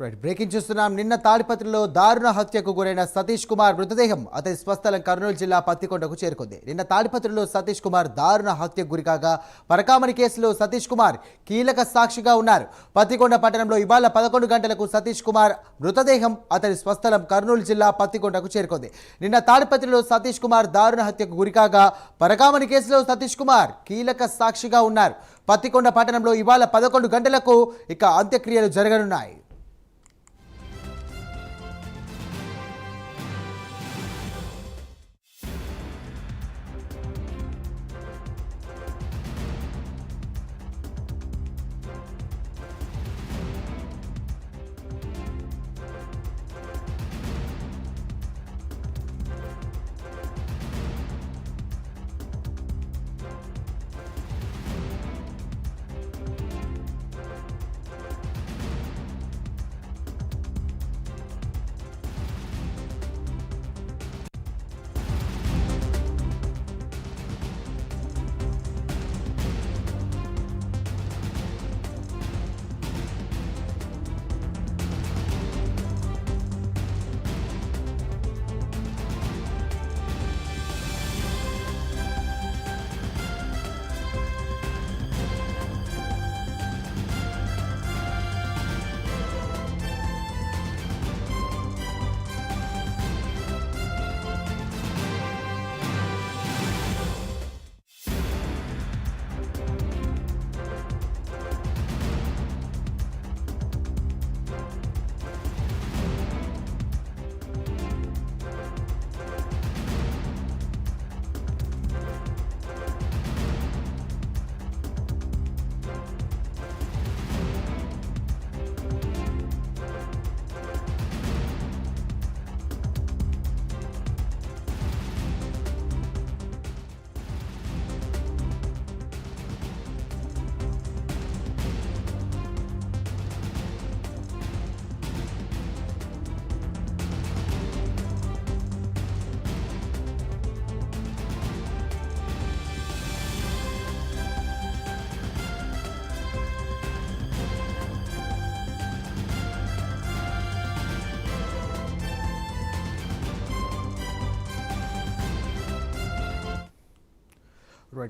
Right breaking చూస్తున్నాం. నిన్న తాడిపత్రిలో దారుణ హత్యకు గురైన సతీష్ కుమార్ మృతదేహం అతని స్వస్థలం కర్నూలు జిల్లా పత్తికొండకు చేరుకుంది. నిన్న తాడిపత్రిలో సతీష్ కుమార్ దారుణ హత్యకు గురికాగా పరకామణి కేసులో సతీష్ కుమార్ కీలక సాక్షిగా ఉన్నారు. పత్తికొండ పట్టణంలో ఇవాళ 11 గంటలకు సతీష్ కుమార్ మృతదేహం అతని స్వస్థలం కర్నూలు జిల్లా పత్తికొండకు చేరుకుంది. నిన్న తాడిపత్రిలో సతీష్ కుమార్ దారుణ హత్యకు గురికాగా పరకామణి కేసులో సతీష్ కుమార్ కీలక సాక్షిగా ఉన్నారు. పత్తికొండ పట్టణంలో ఇవాళ 11 గంటలకు ఇక అంత్యక్రియలు జరగనున్నాయి.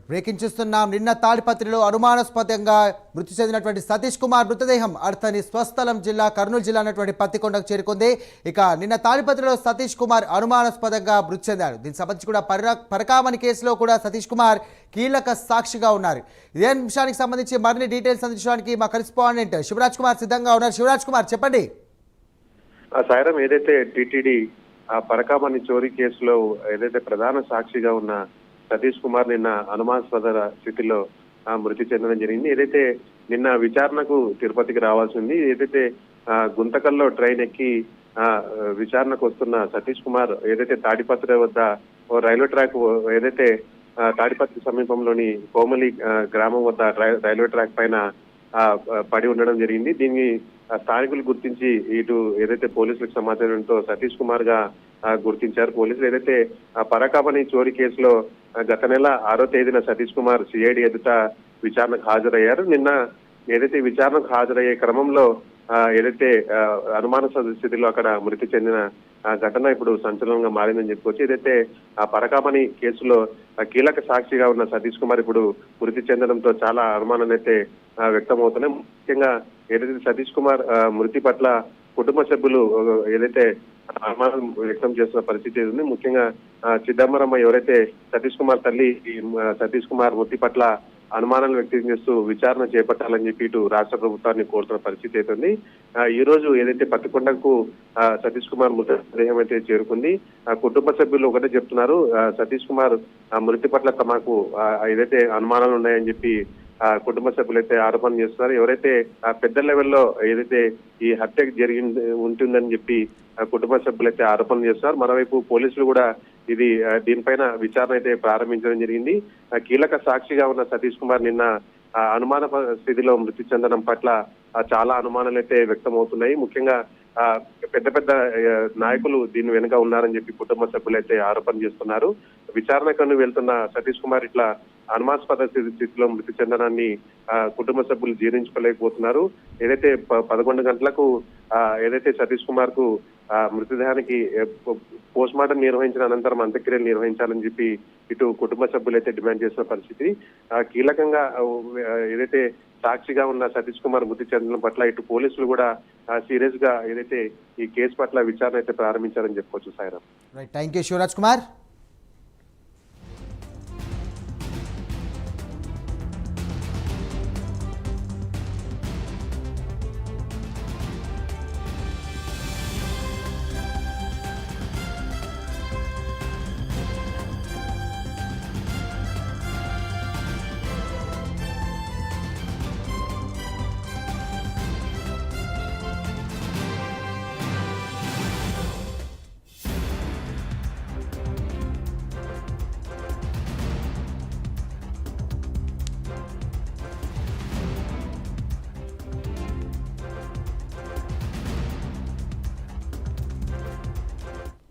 బ్రేకింగ్ చూస్తున్నాం. నిన్న తాడిపత్రిలో అనుమానాస్పదంగా మృతి చెందినటువంటి సతీష్ కుమార్ మృతదేహం అతని స్వస్థలం జిల్లా కర్నూలు జిల్లా అన్నటువంటి పత్తికొండకు చేరుకుంది. ఇక నిన్న తాడిపత్రిలో సతీష్ కుమార్ అనుమానాస్పదంగా మృతి చెందాడు. దీనికి సంబంధించి కూడా పరకామణి కేసులో కూడా సతీష్ కుమార్ కీలక సాక్షిగా ఉన్నారు. ఇదే అంశానికి సంబంధించి మరిన్ని డీటెయిల్స్ అందించడానికి మా కరెస్పాండెంట్ శివరాజ్ కుమార్ సిద్ధంగా ఉన్నారు. శివరాజ్ కుమార్, చెప్పండి. సాయిరాం, ఏదైతే టిటిడి పరకామణి చోరీ కేసులో ఏదైతే ప్రధాన సాక్షిగా ఉన్న సతీష్ కుమార్ నిన్న అనుమానాస్పద స్థితిలో మృతి చెందడం జరిగింది. ఏదైతే నిన్న విచారణకు తిరుపతికి రావాల్సింది, ఏదైతే గుంతకల్లో ట్రైన్ ఎక్కి విచారణకు వస్తున్న సతీష్ కుమార్ ఏదైతే తాడిపత్రి వద్ద రైల్వే ట్రాక్ ఏదైతే తాడిపత్రి సమీపంలోని కోమలి గ్రామం వద్ద రైల్వే ట్రాక్ పైన పడి ఉండడం జరిగింది. దీన్ని స్థానికులు గుర్తించి ఇటు ఏదైతే పోలీసులకు సమాచారంతో సతీష్ కుమార్ గా గుర్తించారు పోలీసులు. ఏదైతే పరకామణి చోరీ కేసులో గత నెల 6వ తేదీన సతీష్ కుమార్ సిఐడి ఎదుట విచారణకు హాజరయ్యారు. నిన్న ఏదైతే విచారణకు హాజరయ్యే క్రమంలో ఏదైతే అనుమానాస్పద స్థితిలో అక్కడ మృతి చెందిన ఘటన ఇప్పుడు సంచలనంగా మారిందని చెప్పుకోవచ్చు. ఏదైతే ఆ పరకామణి కేసులో కీలక సాక్షిగా ఉన్న సతీష్ కుమార్ ఇప్పుడు మృతి చెందడంతో చాలా అనుమానాలు అయితే వ్యక్తమవుతున్నాయి. ముఖ్యంగా ఏదైతే సతీష్ కుమార్ మృతి పట్ల కుటుంబ సభ్యులు ఏదైతే అనుమానం వ్యక్తం చేస్తున్న పరిస్థితి ఉంది. ముఖ్యంగా చిదంబరమ్మ ఎవరైతే సతీష్ కుమార్ తల్లి సతీష్ కుమార్ మృతి పట్ల అనుమానాలు వ్యక్తం చేస్తూ విచారణ చేపట్టాలని చెప్పి ఇటు రాష్ట్ర ప్రభుత్వాన్ని కోరుతున్న పరిస్థితి అయితే ఉంది. ఈ రోజు ఏదైతే పత్తికొండకు సతీష్ కుమార్ మృతదేహం అయితే చేరుకుంది. కుటుంబ సభ్యులు ఒకటే చెప్తున్నారు, సతీష్ కుమార్ మృతి పట్ల తమకు ఏదైతే అనుమానాలు ఉన్నాయని చెప్పి కుటుంబ సభ్యులైతే ఆరోపణ చేస్తున్నారు. ఎవరైతే పెద్ద లెవెల్లో ఏదైతే ఈ హత్య జరిగింది ఉంటుందని చెప్పి కుటుంబ సభ్యులైతే ఆరోపణ చేస్తున్నారు. మరోవైపు పోలీసులు కూడా దీనిపైన విచారణ అయితే ప్రారంభించడం జరిగింది. కీలక సాక్షిగా ఉన్న సతీష్ కుమార్ నిన్న అనుమాన స్థితిలో మృతి చెందడం పట్ల చాలా అనుమానాలు అయితే వ్యక్తమవుతున్నాయి. ముఖ్యంగా పెద్ద పెద్ద నాయకులు దీని వెనుక ఉన్నారని చెప్పి కుటుంబ సభ్యులైతే ఆరోపణ చేస్తున్నారు. విచారణకు వెళ్తున్న సతీష్ కుమార్ ఇట్లా అనుమానాస్పద స్థితిలో మృతి చెందడాన్ని కుటుంబ సభ్యులు జీర్ణించుకోలేకపోతున్నారు. ఏదైతే 11 గంటలకు ఏదైతే సతీష్ కుమార్ కు మృతదేహానికి పోస్ట్ మార్టం నిర్వహించిన అనంతరం అంత్యక్రియలు నిర్వహించాలని చెప్పి ఇటు కుటుంబ సభ్యులు అయితే డిమాండ్ చేసిన పరిస్థితి. కీలకంగా ఏదైతే సాక్షిగా ఉన్న సతీష్ కుమార్ మృతి చెందడం పట్ల ఇటు పోలీసులు కూడా సీరియస్ గా ఏదైతే ఈ కేసు పట్ల విచారణ అయితే ప్రారంభించారని చెప్పుకోవచ్చు Sairam. Right, thank you Shivraj Kumar.